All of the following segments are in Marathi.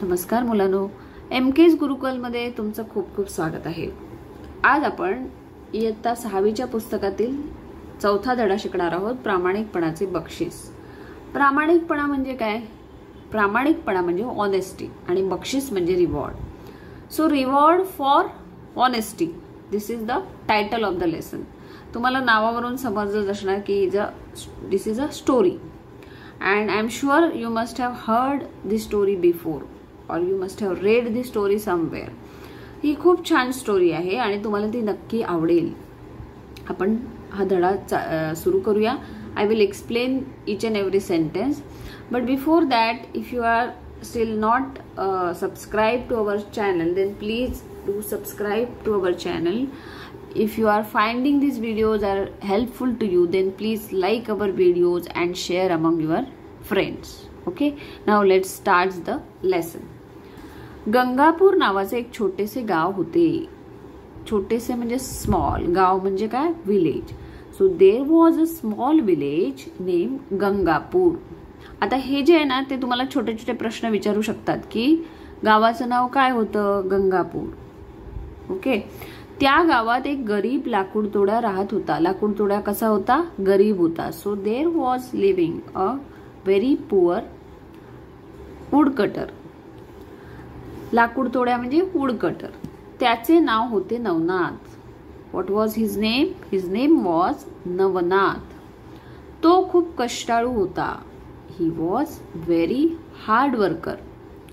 नमस्कार मुलांनो, एमकेएस गुरुकुलमध्ये तुमचं खूप खूप स्वागत आहे। आज आपण इयत्ता 6वीच्या पुस्तकातील चौथा धडा शिकणार आहोत, प्रामाणिकपणाचे बक्षीस। प्रामाणिकपणा म्हणजे काय? प्रामाणिकपणा म्हणजे ऑनेस्टी आणि बक्षीस म्हणजे reward. So reward for honesty, this is the title of the lesson. तुम्हाला नावावरून समजलं असणार की this is a story and I'm sure you must have heard this story before or you must have read this story somewhere. ही खूप छान स्टोरी आहे आणि तुम्हाला ती नक्की आवडेल। आपण हा धडा सुरू करूया। I will explain each and every sentence, but before that, if you are still not subscribed to our channel, then please do subscribe to our channel. If you are finding these videos are helpful to you, then please like our videos and share among your friends. Okay, now let's start the lesson. Gangapur नावाचे एक छोटेसे गाव होते। छोटेसे म्हणजे स्मॉल, गाव म्हणजे काय? Village. So there was a small village name Gangapur. आता हे जे आहे ना, ते तुम्हाला छोटे छोटे प्रश्न विचारू शकतात की गावाचं नाव काय होतं? गंगापूर। ओके, त्या गावात एक गरीब लाकूडतोडा राहत होता। लाकूडतोडा कसा होता? गरीब होता। So there was living a very poor woodcutter. लाकूडतोड्या म्हणजे वुडकटर। त्याचे नाव होते Navnath. What was his name? His name was Navnath. तो खूप कष्टाळू होता। He was very hard worker.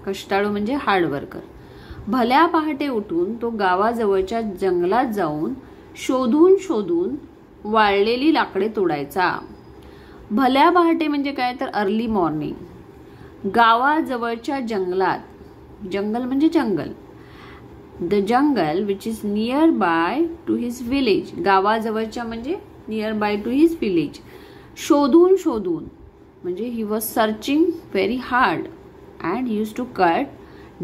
कष्टाळू म्हणजे हार्ड वर्कर। भल्या पहाटे उठून तो गावाजवळच्या जंगलात जाऊन शोधून शोधून वाळलेली लाकडे तोडायचा। भल्या पहाटे म्हणजे काय? तर अर्ली मॉर्निंग। गावाजवळच्या जंगलात, जंगल म्हणजे jungle, the jungle which is near by to his village. गावाजवळच्या म्हणजे near by to his village. शोधून शोधून म्हणजे he was searching very hard and he used to cut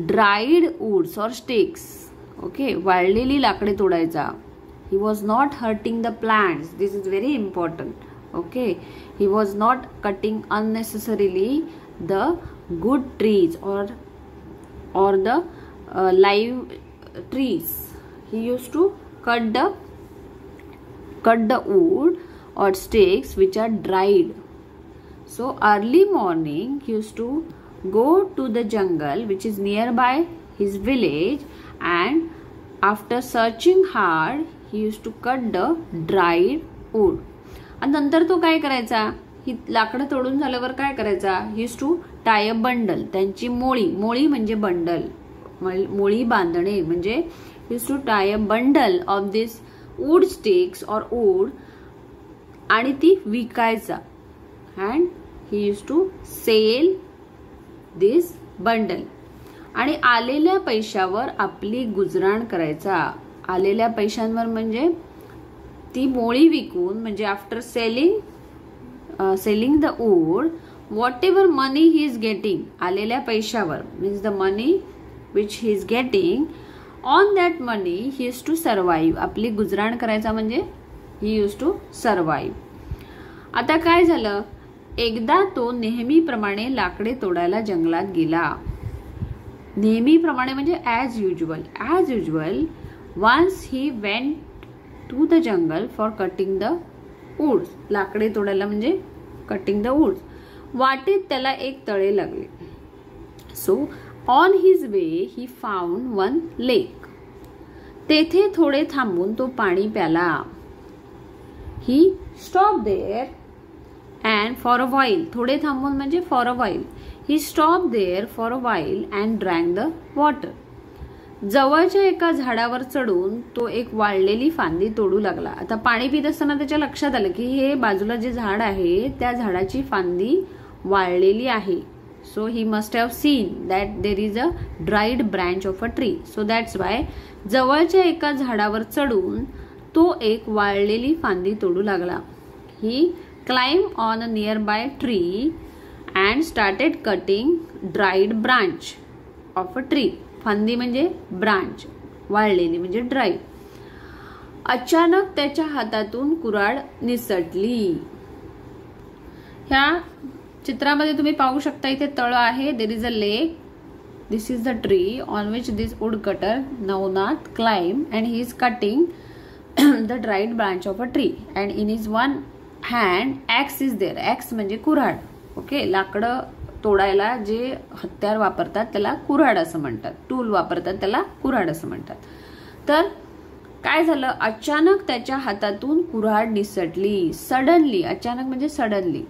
dried woods or sticks. Okay, वाळलेली लाकडे तोडायचा। He was not hurting the plants. This is very important. Okay, he was not cutting unnecessarily the good trees or the live trees. He used to cut the wood or sticks which are dried. So early morning he used to go to the jungle which is nearby his village, and after searching hard he used to cut the dried wood. आणि नंतर तो काय करायचा? ही लाकडं तोडून झाल्यावर काय करायचा? he used to tie a bundle. त्यांची मोळी म्हणजे बंडल, मोळी बांधणे म्हणजे he used to tie a bundle of this wood sticks or wood आणि ती विकायचा। and he used to sell this bundle आणि आलेल्या पैशावर आपली गुजराण करायचा। आलेल्या पैशांवर म्हणजे ती मोळी विकून, म्हणजे after selling the wood, whatever money he is getting, आलेल्या पैशावर means the money which he is getting, on that money he use to survive. आपली गुजराण करायचा म्हणजे ही यूज टू सर्वाइव्ह। आता काय झालं? एकदा तो नेहमीप्रमाणे लाकडे तोडायला जंगलात गेला। नेहमीप्रमाणे म्हणजे as usual once he went to the jungle for cutting the woods. लाकडे तोडायला म्हणजे कटिंग द वूड्स। वाटेत त्याला एक तळे लागले। So on his way he found one lake. तेथे थोडे थांबून तो पाणी प्याला। He stop there and for a while, थोडे थांबून म्हणजे for a while, he stopped there for a while and drank the water. जवळच्या एका झाडावर चढून तो एक वाळलेली फांदी तोडू लागला। आता पाणी पित असताना त्याच्या लक्षात आलं की हे बाजूला जे झाड आहे त्या झाडाची फांदी वाळलेली आहे। So he must have seen that there is a dried branch of a tree. So that's why जवळच्या एका झाडावर चढून तो एक वाळलेली फांदी तोडू लागला। He climbed on a nearby tree and started cutting dried branch of a tree. फांदी म्हणजे ब्रांच, वाळलेली म्हणजे ड्राय। अचानक त्याच्या हातातून कुऱ्हाड निसटली। ह्या चित्रामध्ये तुम्ही पाहू शकता इथे तळ आहे, there is a lake this is the tree on which this woodcutter Navnath climbed, and he is cutting the dried branch of a tree, and in his one hand axe is there. axe म्हणजे कुऱ्हाड. ओके, लाकडं तोडायला जे हत्यार वापरतात त्याला कुऱ्हाड असं म्हणतात. टूल वापरतात त्याला कुऱ्हाड असं म्हणतात. तर काय झालं, अचानक त्याच्या हातातून कुऱ्हाड निसटली. सडनली, अचानक म्हणजे सडनली.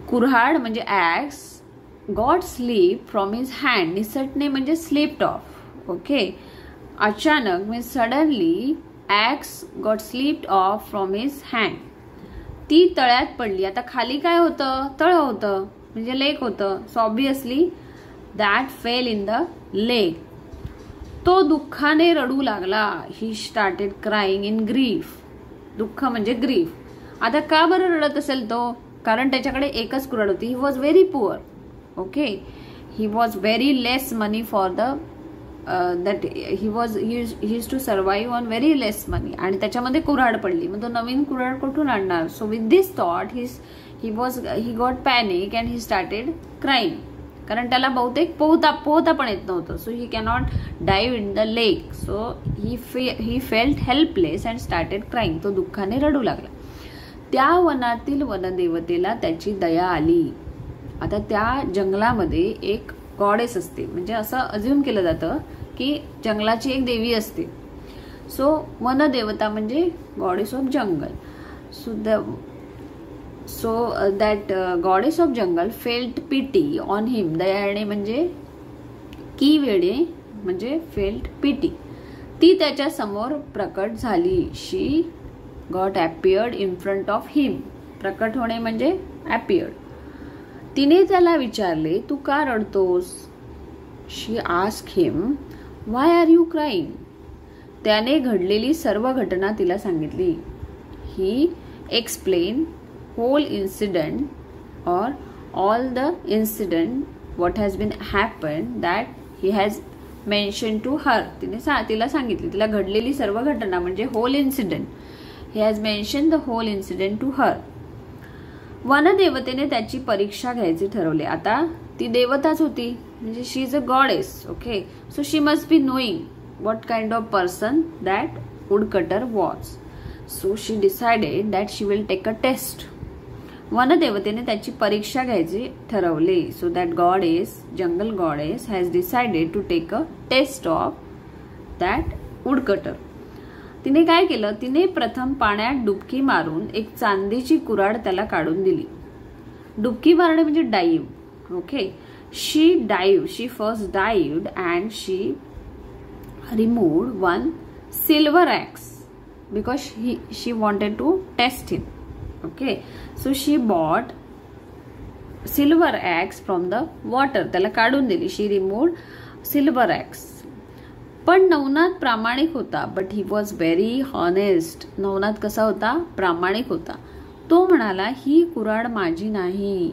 कुऱ्हाड म्हणजे axe got slip from his hand. निसटणे म्हणजे स्लिप्ड ऑफ. ओके, अचानक म्हणजे suddenly axe got slipped off from his hand. ती तळ्यात पडली. आता खाली काय होतं, तळ होतं म्हणजे लेक होतं. So obviously that fell in the lake. तो दुःखाने रडू लागला. He started crying in grief. दुःख म्हणजे ग्रीफ. आता का बरं रडत असेल तो, कारण त्याच्याकडे एकच कुऱ्हाड होती. He was very poor. Okay, he was very less money for the that he use to survive on very less money. आणि त्याच्यामध्ये कुऱ्हाड पडली. मग तो नवीन कुऱ्हाड कुठून आणणार. So with this thought he got panic and he started crying. कारण त्याला बहुतेक पोहता पण येत नव्हतं. So he cannot डाईव्ह in the lake. So he felt helpless and started crying. तो दुःखाने रडू लागला. त्या वनातील वनदेवतेला त्याची दया आली. आता त्या जंगलामध्ये एक गॉडेस असते. म्हणजे असं अज्युम केलं जातं की जंगलाची एक देवी असते. सो वनदेवता म्हणजे goddess of jungle. So that goddess of jungle felt pity on him. दयाळणे म्हणजे की वेळे म्हणजे फेल्ट पिटी. ती त्याच्या समोर प्रकट झाली. She got appeared in front of him. प्रकट होणे म्हणजे अपियर्ड. तिने त्याला विचारले, तू का रडतोस. She ask him, why are you crying. त्याने घडलेली सर्व घटना तिला सांगितली. He explain whole incident or all the incident what has been happened that he has mentioned to her. तिला सांगितली. तिला घडलेली सर्व घटना म्हणजे whole incident. He has mentioned the whole incident to her. वनदेवतेने त्याची परीक्षा घ्यायची ठरवले. आता ती देवताच होती म्हणजे she is a goddess. Okay, so she must be knowing what kind of person that woodcutter was. So she decided that she will take a test. वनदेवतेने त्याची परीक्षा घ्यायची ठरवले. So that goddess, jungle goddess, has decided to take a test of that woodcutter. तिने काय केलं, तिने प्रथम पाण्यात डुबकी मारून एक चांदीची कुऱ्हाड त्याला काढून दिली. डुबकी मारणे म्हणजे dive. Okay, she first dived and she removed one silver axe because she wanted to test him. Okay, so she bought silver axe from the water. त्याला काढून दिली. She removed silver axe. पण नवनाथ प्रामाणिक होता. But he was very honest. Navnath कसा होता, प्रामाणिक होता. तो म्हणाला, ही कुऱ्हाड माझी नाही.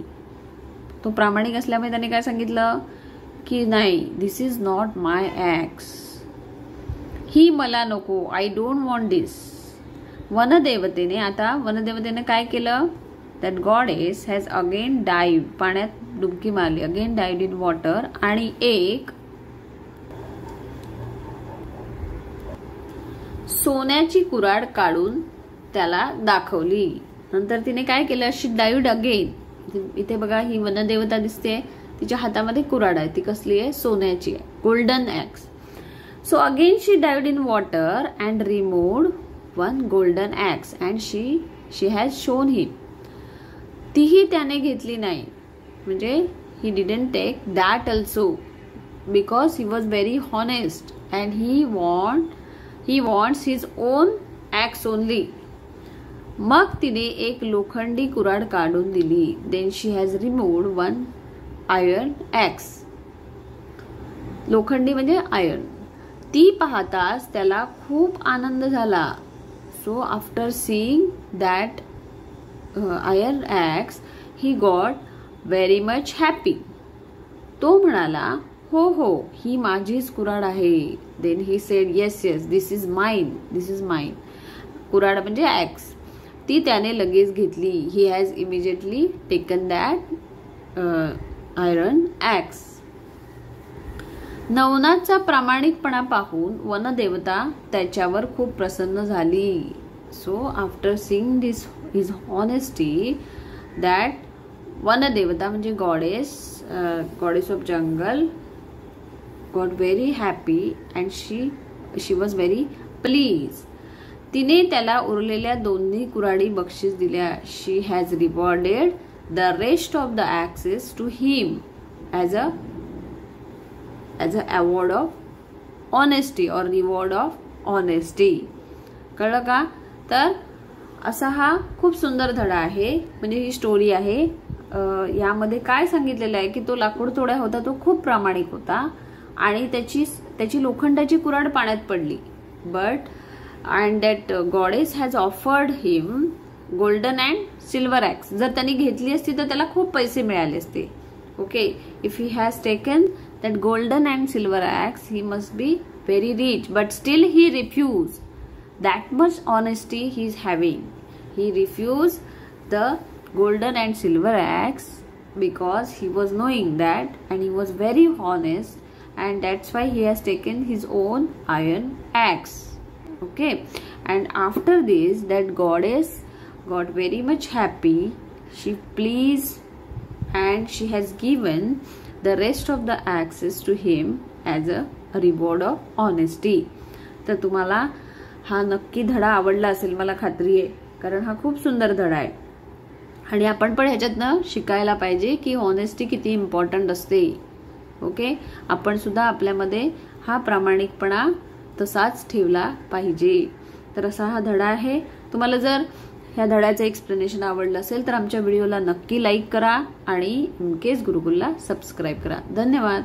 तो प्रामाणिक असल्यामुळे त्याने काय सांगितलं की नाही, दिस इज नॉट माय ॲक्स. ही मला नको. I don't want this. वनदेवतेने काय केलं, that goddess has again dived. पाण्यात डुबकी मारली. Again dived in water. आणि एक सोन्याची कुऱ्हाड काढून त्याला दाखवली. नंतर तिने काय केलं, शी डाईव्ड अगेन. इथे बघा ही वनदेवता दिसते. तिच्या हातामध्ये कुऱ्हाड आहे. ती कसली आहे, सोन्याची आहे. Golden axe. So again she dived in water and removed one golden axe and she has shown him. तीही त्याने घेतली नाही. म्हणजे he didn't take that also because he was very honest and he wants his own axe only. मग तिने एक लोखंडी कुऱ्हाड काढून दिली. Then she has removed one iron axe. लोखंडी म्हणजे आयर्न. ती पाहताच त्याला खूप आनंद झाला. So after seeing that iron axe he got very much happy. तो म्हणाला, हो, ही माझीच कुऱ्हाड आहे. Then he said, yes, this is mine. कुऱ्हाड म्हणजे ॲक्स. ती त्याने लगेच घेतली. He has immediately taken that iron axe. नवनाथचा प्रामाणिकपणा पाहून वनदेवता त्याच्यावर खूप प्रसन्न झाली. So after seeing this his honesty, that वनदेवता म्हणजे goddess of jungle got very happy and she was very please. तिने त्याला उरलेल्या 2 कुऱ्हाडी बक्षीस दिल्या. She has rewarded the rest of the axes to him as a award of honesty और रिवॉर्ड ऑफ ऑनेस्टी. कळलं का? तर असा हा खूप सुंदर धडा आहे, म्हणजे ही स्टोरी आहे. यामध्ये काय सांगितलेलं आहे की तो लाकूड तोड्या होता, तो खूप प्रामाणिक होता आणि त्याची लोखंडाची कुऱ्हाड पाण्यात पडली. But and that goddess has offered him golden and silver axe. जर त्यांनी घेतली असती तर त्याला खूप पैसे मिळाले असते. Okay, if he has taken that golden and silver axe, he must be very rich, but still he refused. That much honesty he is having. He refused the golden and silver axe because he was knowing that, and he was very honest, and that's why he has taken his own iron axe. Okay, and after this, that goddess got very much happy. She pleased, and she has given the rest of the access to him as a reward of honesty. तर तुम्हाला हा नक्की धडा आवडला असेल, मला खात्री आहे, कारण हा खूप सुंदर धडा आहे आणि आपण पण ह्याच्यातनं शिकायला पाहिजे की ऑनेस्टी किती इम्पॉर्टंट असते. ओके, आपण सुद्धा आपल्यामध्ये हा प्रामाणिकपणा तसाच ठेवला पाहिजे. तर असा हा धडा आहे. तुम्हाला जर ह्या धड्याचं एक्सप्लेनेशन आवडलं असेल तर आमच्या व्हिडिओला नक्की लाईक करा आणि MKS गुरुकुलला सबस्क्राईब करा. धन्यवाद.